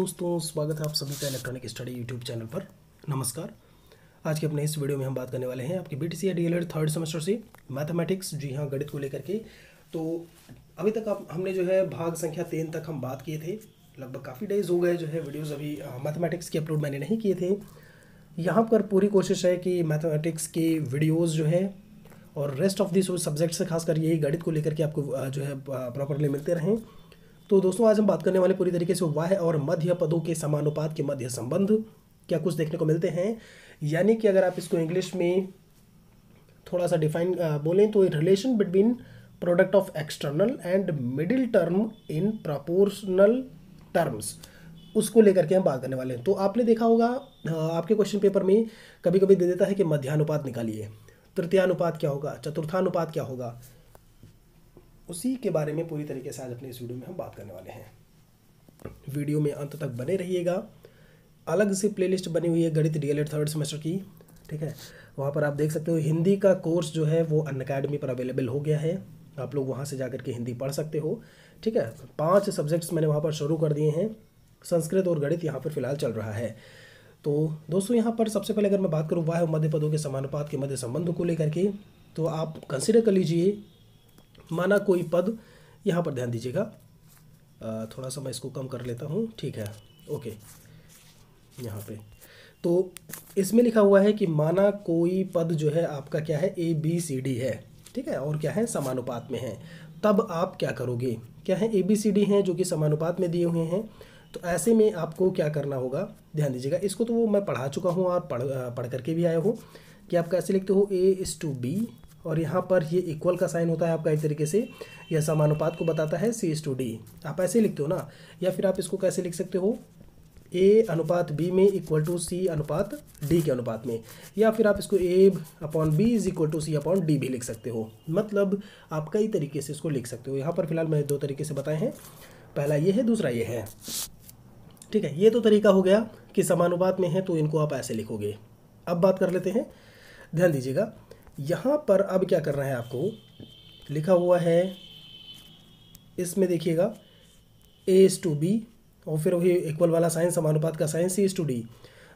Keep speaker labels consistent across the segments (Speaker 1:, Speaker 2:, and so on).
Speaker 1: दोस्तों, स्वागत है आप सभी का इलेक्ट्रॉनिक स्टडी यूट्यूब चैनल पर। नमस्कार। आज के अपने इस वीडियो में हम बात करने वाले हैं आपके बीटीसी या डीएलएड थर्ड सेमेस्टर से मैथमेटिक्स, जी हाँ, गणित को लेकर के। तो अभी तक हमने जो है भाग संख्या 3 तक हम बात किए थे। लगभग काफ़ी डेज हो गए जो है वीडियोज़ अभी मैथमेटिक्स के अपलोड मैंने नहीं किए थे। यहाँ पर पूरी कोशिश है कि मैथमेटिक्स के वीडियोज़ जो है और रेस्ट ऑफ दिस सब्जेक्ट से खासकर यही गणित को लेकर के आपको जो है प्रॉपरली मिलते रहें। तो दोस्तों, आज हम बात करने वाले पूरी तरीके से वाह्य और मध्य पदों के समानुपात के मध्य संबंध क्या कुछ देखने को मिलते हैं। यानी कि अगर आप इसको इंग्लिश में थोड़ा सा डिफाइन बोलें तो relation between product of external and middle term in proportional terms, उसको लेकर के हम बात करने वाले हैं। तो आपने देखा होगा आपके क्वेश्चन पेपर में कभी कभी दे देता है कि मध्यानुपात निकालिए, तृतीयानुपात क्या होगा, चतुर्थानुपात क्या होगा। उसी के बारे में पूरी तरीके से आज अपने इस वीडियो में हम बात करने वाले हैं। वीडियो में अंत तक बने रहिएगा। अलग से प्लेलिस्ट बनी हुई है गणित डीएलएड थर्ड सेमेस्टर की, ठीक है। वहाँ पर आप देख सकते हो हिंदी का कोर्स जो है वो अनअकैडमी पर अवेलेबल हो गया है। आप लोग वहाँ से जाकर के हिंदी पढ़ सकते हो, ठीक है। 5 सब्जेक्ट्स मैंने वहाँ पर शुरू कर दिए हैं। संस्कृत और गणित यहाँ पर फिलहाल चल रहा है। तो दोस्तों, यहाँ पर सबसे पहले अगर मैं बात करूँ वाह्य और मध्य पदों के समानुपात के मध्य संबंध को लेकर के, तो आप कंसिडर कर लीजिए, माना कोई पद, यहाँ पर ध्यान दीजिएगा, थोड़ा सा मैं इसको कम कर लेता हूँ, ठीक है, ओके। यहाँ पे तो इसमें लिखा हुआ है कि माना कोई पद जो है आपका क्या है, ए बी सी डी है, ठीक है, और क्या है, समानुपात में है। तब आप क्या करोगे, क्या है, ए बी सी डी हैं जो कि समानुपात में दिए हुए हैं। तो ऐसे में आपको क्या करना होगा, ध्यान दीजिएगा। इसको तो वो मैं पढ़ा चुका हूँ और पढ़ करके भी आया हूँ कि आप कैसे लिखते हो, A:B, और यहाँ पर ये इक्वल का साइन होता है आपका एक तरीके से, यह समानुपात को बताता है C:D। आप ऐसे लिखते हो ना, या फिर आप इसको कैसे लिख सकते हो, A:B में इक्वल टू C:D के अनुपात में, या फिर आप इसको A/B is equal to C/D भी लिख सकते हो। मतलब आप कई तरीके से इसको लिख सकते हो। यहाँ पर फिलहाल मैंने 2 तरीके से बताए हैं, पहला ये है, दूसरा ये है, ठीक है। ये तो तरीका हो गया कि समानुपात में है तो इनको आप ऐसे लिखोगे। अब बात कर लेते हैं, ध्यान दीजिएगा। यहाँ पर अब क्या करना है आपको, लिखा हुआ है इसमें देखिएगा A:B और फिर वही इक्वल वाला साइन, समानुपात का साइन, C:D।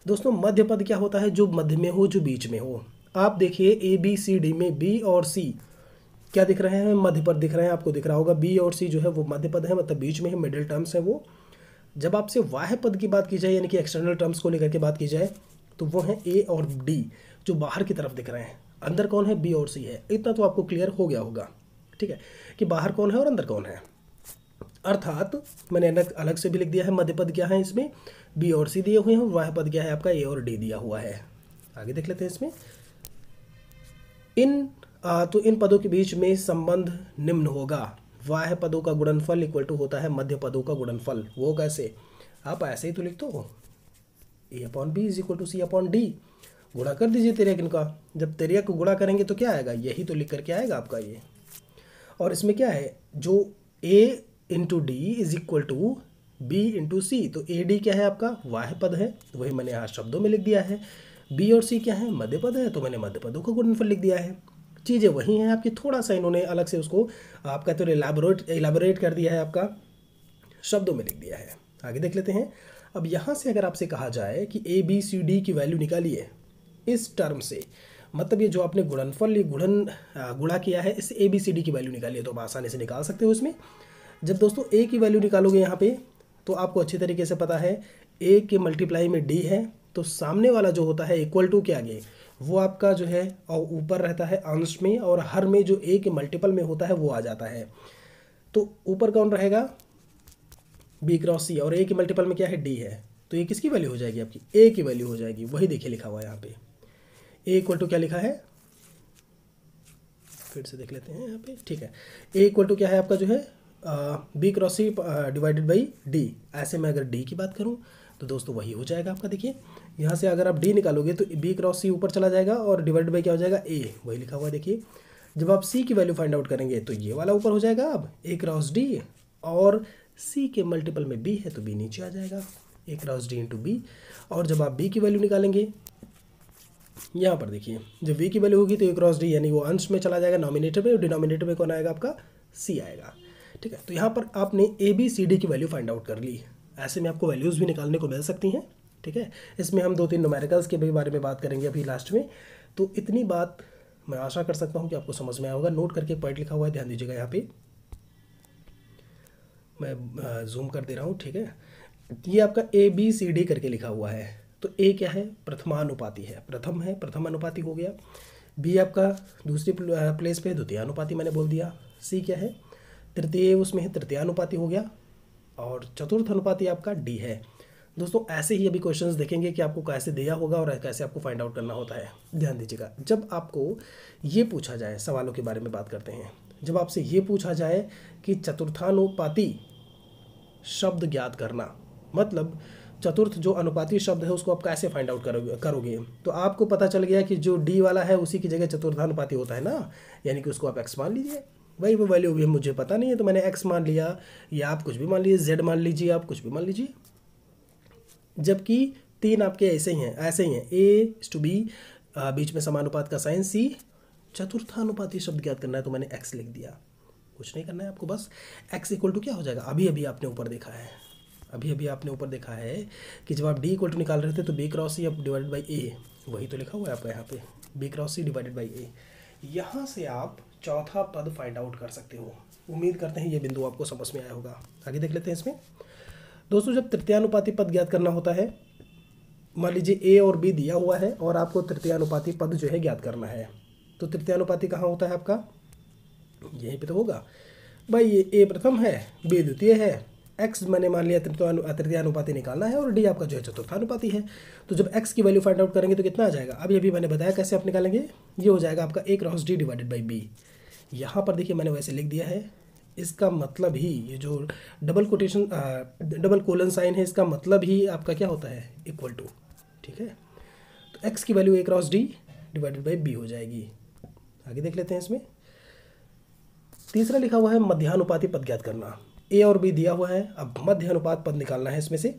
Speaker 1: दोस्तों, मध्य पद क्या होता है, जो मध्य में हो, जो बीच में हो। आप देखिए ABCD में B और C क्या दिख रहे हैं, मध्य पद दिख रहे हैं। आपको दिख रहा होगा B और C जो है वो मध्य पद है, मतलब बीच में है, मिडिल टर्म्स है वो। जब आपसे वाह्य पद की बात की जाए, यानी कि एक्सटर्नल टर्म्स को लेकर के बात की जाए, तो वो है A और D जो बाहर की तरफ दिख रहे हैं। अंदर कौन है, B और C है। इतना तो आपको क्लियर हो गया होगा, ठीक है, कि बाहर कौन है और अंदर कौन है। अर्थात मैंने अलग से भी लिख दिया है, मध्य पद क्या है, इसमें B और C दिए हुए हैं, वाह्य पद क्या है आपका, A और D दिया हुआ है। आगे देख लेते हैं इसमें। तो इन पदों के बीच में संबंध निम्न होगा। वाह्य पदों का गुणनफल इक्वल टू होता है मध्य पदों का गुणनफल। वो कैसे, आप ऐसे ही तो लिख दो, A/B is equal to C/D। गुणा कर दीजिए तिर्यक इनका। जब तिर्यक को गुणा करेंगे तो क्या आएगा, यही तो लिख करके आएगा आपका ये। और इसमें क्या है, जो A/D is equal to B/C, तो AD क्या है आपका, वाह्य पद है, वही मैंने यहाँ शब्दों में लिख दिया है। B और C क्या है, मध्य पद है, तो मैंने मध्य पदों का गुणनफल लिख दिया है। चीज़ें वही हैं आपकी, थोड़ा सा इन्होंने अलग से उसको आपका तो इलाबोरेट कर दिया है, आपका शब्दों में लिख दिया है। आगे देख लेते हैं। अब यहाँ से अगर आपसे कहा जाए कि ABCD की वैल्यू निकालिए इस टर्म से, मतलब ये जो आपने गुणनफल, ये गुणा किया है, इस ABCD की वैल्यू निकालिए, तो आप आसानी से निकाल सकते हो इसमें। जब दोस्तों A की वैल्यू निकालोगे यहाँ पे, तो आपको अच्छी तरीके से पता है A के मल्टीप्लाई में D है, तो सामने वाला जो होता है इक्वल टू के आगे वो आपका जो है और ऊपर रहता है अंश में, और हर में जो A के मल्टीपल में होता है वो आ जाता है। तो ऊपर कौन रहेगा, B×C, और A के मल्टीपल में क्या है, D है। तो ये किसकी वैल्यू हो जाएगी, आपकी A की वैल्यू हो जाएगी। वही देखिए लिखा हुआ है यहाँ पे, A इक्वल टू क्या लिखा है, फिर से देख लेते हैं यहाँ पे, ठीक है। A इक्वल टू क्या है आपका जो है B×C डिवाइडेड बाई D। ऐसे में अगर D की बात करूँ तो दोस्तों वही हो जाएगा आपका। देखिए यहाँ से अगर आप D निकालोगे तो B×C ऊपर चला जाएगा और डिवाइडेड बाई क्या हो जाएगा, A, वही लिखा हुआ है। देखिए जब आप C की वैल्यू फाइंड आउट करेंगे तो ये वाला ऊपर हो जाएगा अब A×D, और C के मल्टीपल में B है तो B नीचे आ जाएगा, A×D इंटू B। और जब आप B की वैल्यू निकालेंगे, यहाँ पर देखिए जब V की वैल्यू होगी तो A×D यानी वो अंश में चला जाएगा नॉमिनेटर में, और डिनोमिनेटर में कौन आएगा आपका, C आएगा, ठीक है। तो यहाँ पर आपने ABCD की वैल्यू फाइंड आउट कर ली। ऐसे में आपको वैल्यूज़ भी निकालने को मिल सकती हैं। ठीक है, इसमें हम 2-3 न्यूमेरिकल्स के भी बारे में बात करेंगे अभी लास्ट में। तो इतनी बात मैं आशा कर सकता हूँ कि आपको समझ में आया होगा। नोट करके पॉइंट लिखा हुआ है, ध्यान दीजिएगा। यहाँ पे मैं जूम कर दे रहा हूँ। ठीक है, ये आपका ABCD करके लिखा हुआ है। तो A क्या है? प्रथमानुपाती है, प्रथम है, प्रथम अनुपाती हो गया। B आपका दूसरी प्लेस पे द्वितीयानुपाती मैंने बोल दिया। C क्या है? तृतीय, उसमें है तृतीयानुपाती हो गया। और चतुर्थ अनुपाती आपका D है। दोस्तों ऐसे ही अभी क्वेश्चंस देखेंगे कि आपको कैसे दिया होगा और कैसे आपको फाइंड आउट करना होता है। ध्यान दीजिएगा, जब आपको ये पूछा जाए, सवालों के बारे में बात करते हैं, जब आपसे ये पूछा जाए कि चतुर्थानुपाती शब्द ज्ञात करना, मतलब चतुर्थ जो अनुपाती शब्द है उसको आप कैसे फाइंड आउट करोगे। तो आपको पता चल गया कि जो D वाला है उसी की जगह चतुर्थानुपाती होता है ना, यानी कि उसको आप x मान लीजिए। भाई वो वैल्यू भी मुझे पता नहीं है तो मैंने x मान लिया, या आप कुछ भी मान लीजिए, z मान लीजिए, आप कुछ भी मान लीजिए। जबकि 3 आपके ऐसे ही हैं, A/B, बीच में समानुपात का साइन C, चतुर्थानुपाती शब्द ज्ञात करना है तो मैंने x लिख दिया। कुछ नहीं करना है आपको, बस x इक्वल टू क्या हो जाएगा। अभी आपने ऊपर देखा है कि जब आप D इक्वल टू निकाल रहे थे तो B cross C divided by A, वही तो लिखा हुआ है आपका यहाँ पे, B cross C divided by A। यहाँ से आप चौथा पद फाइंड आउट कर सकते हो। उम्मीद करते हैं ये बिंदु आपको समझ में आया होगा। आगे देख लेते हैं इसमें। दोस्तों जब तृतीयानुपाती पद ज्ञात करना होता है, मान लीजिए A और B दिया हुआ है और आपको तृतीयानुपाती पद जो है ज्ञात करना है, तो तृतीयानुपाती कहाँ होता है आपका? यहीं पे तो होगा भाई। ये A प्रथम है, B द्वितीय है, x मैंने मान लिया तृतीयानुपाती निकालना है, और D आपका जो है चतुर्थानुपाती है। तो जब x की वैल्यू फाइंड आउट करेंगे तो कितना आ जाएगा? अभी मैंने बताया कैसे आप निकालेंगे। ये हो जाएगा आपका A cross D divided by B। यहाँ पर देखिए मैंने वैसे लिख दिया है। इसका मतलब ही ये जो डबल कोलन साइन है, इसका मतलब ही आपका क्या होता है? Equal to. ठीक है, तो x की value A cross D divided by B हो जाएगी। आगे देख लेते हैं इसमें। तीसरा लिखा हुआ है मध्यानुपाती पद ज्ञात करना। A और B दिया हुआ है, अब मध्य अनुपात पद निकालना है इसमें से।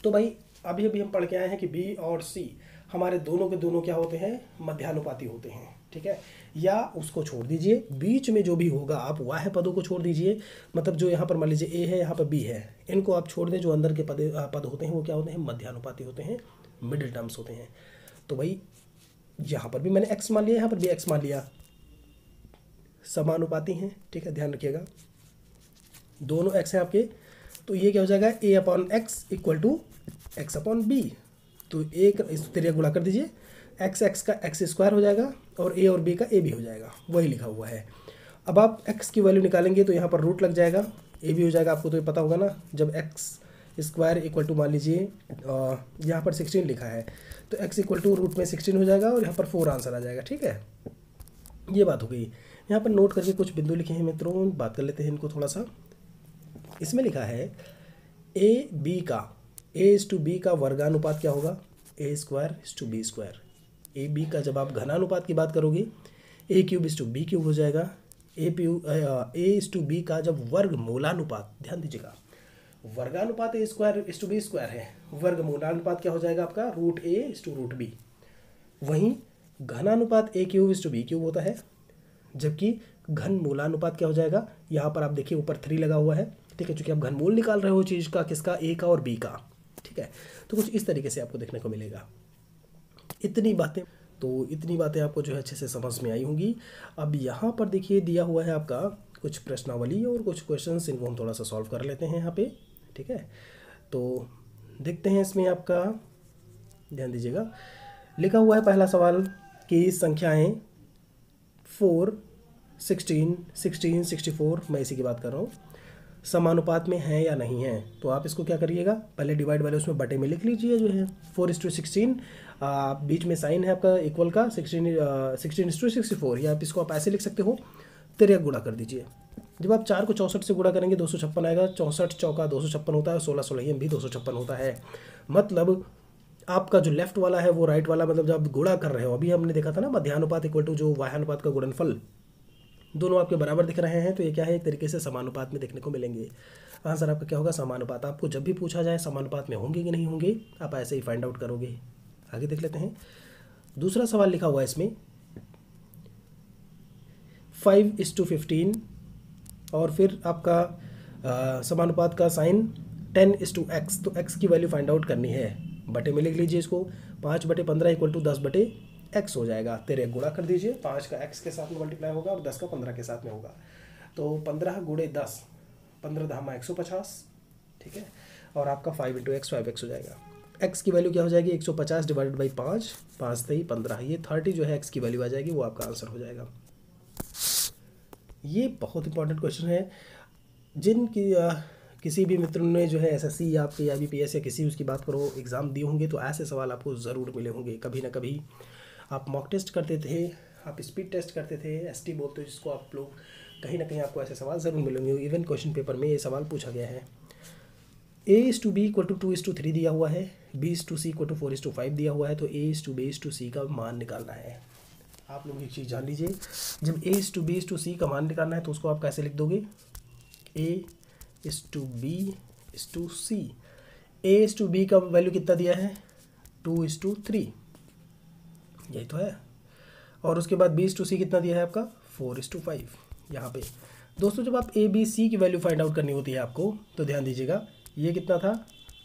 Speaker 1: तो भाई अभी हम पढ़ के आए हैं कि B और C हमारे दोनों के दोनों क्या होते हैं? मध्यानुपाती होते हैं। ठीक है, या उसको छोड़ दीजिए, बीच में जो भी होगा आप वह पदों को छोड़ दीजिए। मतलब जो यहाँ पर मान लीजिए A है, यहाँ पर B है, इनको आप छोड़ दें। जो अंदर के पद होते हैं वो क्या होते हैं? मध्यानुपाती होते हैं, मिडिल टर्म्स होते हैं। तो भाई यहाँ पर भी मैंने x मान लिया, यहाँ पर भी x मान लिया, समानुपाती हैं। ठीक है, ध्यान रखिएगा, दोनों x हैं आपके। तो ये क्या हो जाएगा? A/x equal to x/b। तो एक इस तरह गुणा कर दीजिए, x का x² हो जाएगा और A और B का A भी हो जाएगा, वही लिखा हुआ है। अब आप x की वैल्यू निकालेंगे तो यहाँ पर रूट लग जाएगा, A भी हो जाएगा। आपको तो ये पता होगा ना, जब x² इक्वल टू मान लीजिए यहाँ पर 16 लिखा है तो x इक्वल टू रूट में 16 हो जाएगा और यहाँ पर 4 आंसर आ जाएगा। ठीक है, ये बात हो गई। यहाँ पर नोट करके कुछ बिंदु लिखे हैं मित्रों, बात कर लेते हैं इनको थोड़ा सा। इसमें लिखा है A/B का वर्गानुपात क्या होगा? A²/B²। AB का जब आप घनानुपात की बात करोगे A³ हो जाएगा। A/B का जब वर्गमूलानुपात, ध्यान दीजिएगा, वर्गानुपात A²/B² है, वर्गमूलानुपात क्या हो जाएगा आपका? √A/√B। वहीं घनानुपात A³ होता है, जबकि घन मूलानुपात क्या हो जाएगा? यहाँ पर आप देखिए ऊपर 3 लगा हुआ है। ठीक है, चूंकि आप घनमूल निकाल रहे हो चीज़ का, किसका? A का और B का। ठीक है, तो कुछ इस तरीके से आपको देखने को मिलेगा। इतनी बातें आपको जो है अच्छे से समझ में आई होंगी। अब यहाँ पर देखिए दिया हुआ है आपका कुछ प्रश्नावली और कुछ क्वेश्चंस, इनको हम थोड़ा सा सॉल्व कर लेते हैं यहाँ पे। ठीक है, तो देखते हैं इसमें आपका, ध्यान दीजिएगा, लिखा हुआ है पहला सवाल कि संख्याएं 4, 16, 64, मैं इसी की बात कर रहा हूँ, समानुपात में हैं या नहीं है। तो आप इसको क्या करिएगा? पहले डिवाइड वाले उसमें बटे में लिख लीजिए जो है 4:16, बीच में साइन है आपका इक्वल का, 16:64, या आप इसको आप ऐसे लिख सकते हो, 13 गुणा कर दीजिए। जब आप 4 को 64 से गुणा करेंगे 256 आएगा। 64 चौका 256 होता है, 16 16 भी 256 होता है। मतलब आपका जो लेफ्ट वाला है वो राइट वाला, मतलब जब आप गुणा कर रहे हो, अभी हमने देखा था ना मध्यानुपात इक्वल टू जो वाह्यानुपात का गुणनफल, दोनों आपके बराबर दिख रहे हैं, तो ये क्या है? एक तरीके से समानुपात में देखने को मिलेंगे। आंसर आपका क्या होगा? समानुपात। आपको जब भी पूछा जाए समानुपात में होंगे कि नहीं होंगे, आप ऐसे ही फाइंड आउट करोगे। आगे देख लेते हैं। दूसरा सवाल लिखा हुआ है इसमें 5:15 और फिर आपका समानुपात का साइन 10:x, तो x की वैल्यू फाइंड आउट करनी है। बटे में लिख लीजिए इसको, 5/15 इक्वल टू 10/x हो जाएगा। तेरे गुणा कर दीजिए, 5 का x के साथ में मल्टीप्लाई होगा और 10 का 15 के साथ में होगा। तो 15 × 10, 15 धामा 150, ठीक है। और आपका 5 × x 5x हो जाएगा। x की वैल्यू क्या हो जाएगी, 150 डिवाइडेड बाई 5, 5 × 3 15, ये 30 जो है x की वैल्यू आ जाएगी, वो आपका आंसर हो जाएगा। ये बहुत इंपॉर्टेंट क्वेश्चन है। किसी भी मित्र ने जो है SSC या आपके IBPS या किसी उसकी बात करो एग्ज़ाम दिए होंगे, तो ऐसे सवाल आपको ज़रूर मिले होंगे कभी ना कभी। आप मॉक टेस्ट करते थे, आप स्पीड टेस्ट करते थे, ST बोलते हो जिसको आप लोग, कहीं ना कहीं आपको ऐसे सवाल ज़रूर मिलेंगे। इवन क्वेश्चन पेपर में ये सवाल पूछा गया है। A:B = 2:3 दिया हुआ है, B:C = 4:5 दिया हुआ है, तो A:B:C का मान निकालना है। आप लोग एक चीज़ जान लीजिए, जब A:B:C का मान निकालना है तो उसको आप कैसे लिख दोगे, A:B:C। A:B का वैल्यू कितना दिया है, 2:3, यही तो है। और उसके बाद B:C कितना दिया है आपका, 4:5। यहाँ पे दोस्तों जब आप ABC की वैल्यू फाइंड आउट करनी होती है आपको, तो ध्यान दीजिएगा, ये कितना था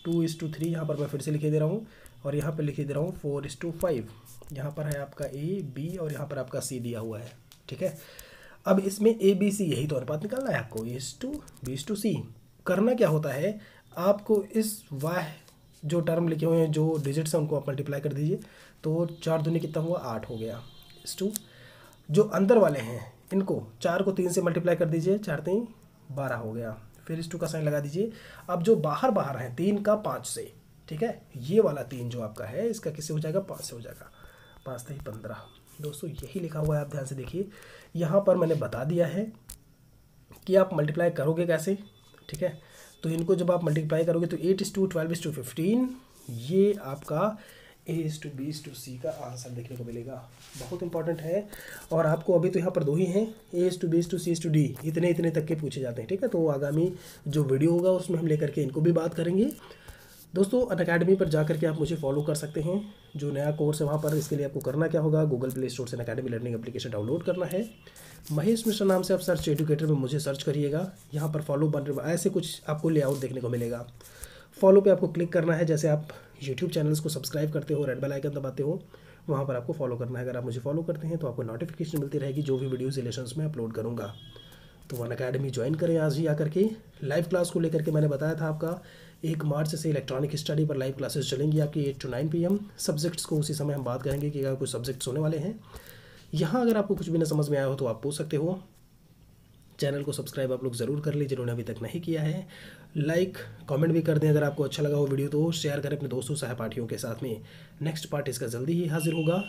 Speaker 1: 2:3, यहाँ पर मैं फिर से लिखे दे रहा हूँ, और यहाँ पर लिखे दे रहा हूँ 4:5। यहाँ पर है आपका AB और यहाँ पर आपका C दिया हुआ है, ठीक है। अब इसमें ABC यही तो अनुपात निकालना है आपको, A:B:C। करना क्या होता है, आपको इस y जो टर्म लिखे हुए हैं, जो डिजिट्स हैं, उनको आप मल्टीप्लाई कर दीजिए, तो 4 दूनी कितना हुआ, 8 हो गया। जो अंदर वाले हैं इनको 4 को 3 से मल्टीप्लाई कर दीजिए, 4 3 12 हो गया। फिर इस 2 का साइन लगा दीजिए। अब जो बाहर बाहर हैं 3 का 5 से, ठीक है, ये वाला 3 जो आपका है इसका किससे हो जाएगा, 5 से हो जाएगा, 5 3 15। दोस्तों यही लिखा हुआ है, आप ध्यान से देखिए। यहाँ पर मैंने बता दिया है कि आप मल्टीप्लाई करोगे कैसे, ठीक है। तो इनको जब आप मल्टीप्लाई करोगे तो 8:12:15, ये आपका A:B:C का आंसर देखने को मिलेगा। बहुत इंपॉर्टेंट है। और आपको अभी तो यहाँ पर 2 ही हैं, A:B:C:D, इतने तक के पूछे जाते हैं, ठीक है। तो आगामी जो वीडियो होगा उसमें हम लेकर के इनको भी बात करेंगे। दोस्तों अनअकैडमी पर जा करके आप मुझे फॉलो कर सकते हैं। जो नया कोर्स है वहाँ पर, इसके लिए आपको करना क्या होगा, गूगल प्ले स्टोर से अनअकैडमी लर्निंग एप्लीकेशन डाउनलोड करना है। महेश मिश्रा नाम से आप सर्च एजुकेटर में मुझे सर्च करिएगा। यहाँ पर फॉलो बटन, ऐसे कुछ आपको लेआउट देखने को मिलेगा। फॉलो पे आपको क्लिक करना है, जैसे आप यूट्यूब चैनल्स को सब्सक्राइब करते हो, रेड बेल आइकन दबाते हो, वहाँ पर आपको फॉलो करना है। अगर आप मुझे फॉलो करते हैं तो आपको नोटिफिकेशन मिलती रहेगी जो भी वीडियोस रिलेशंस में अपलोड करूँगा। तो अनअकैडमी ज्वाइन करें आज ही आकर के। लाइव क्लास को लेकर के मैंने बताया था आपका 1 मार्च से इलेक्ट्रॉनिक स्टडी पर लाइव क्लासेस चलेंगी आपकी 8 to 9 PM। सब्जेक्ट्स को उसी समय हम बात करेंगे कि अगर कुछ सब्जेक्ट्स होने वाले हैं। यहाँ अगर आपको कुछ भी ना समझ में आया हो तो आप पूछ सकते हो। चैनल को सब्सक्राइब आप लोग ज़रूर कर लीजिए जिन्होंने अभी तक नहीं किया है। लाइक कमेंट भी कर दें अगर आपको अच्छा लगा हो वीडियो, तो शेयर करें अपने दोस्तों सहपाठियों के साथ में। नेक्स्ट पार्ट इसका जल्दी ही हाजिर होगा।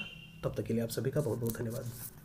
Speaker 1: तब तक के लिए आप सभी का बहुत बहुत धन्यवाद।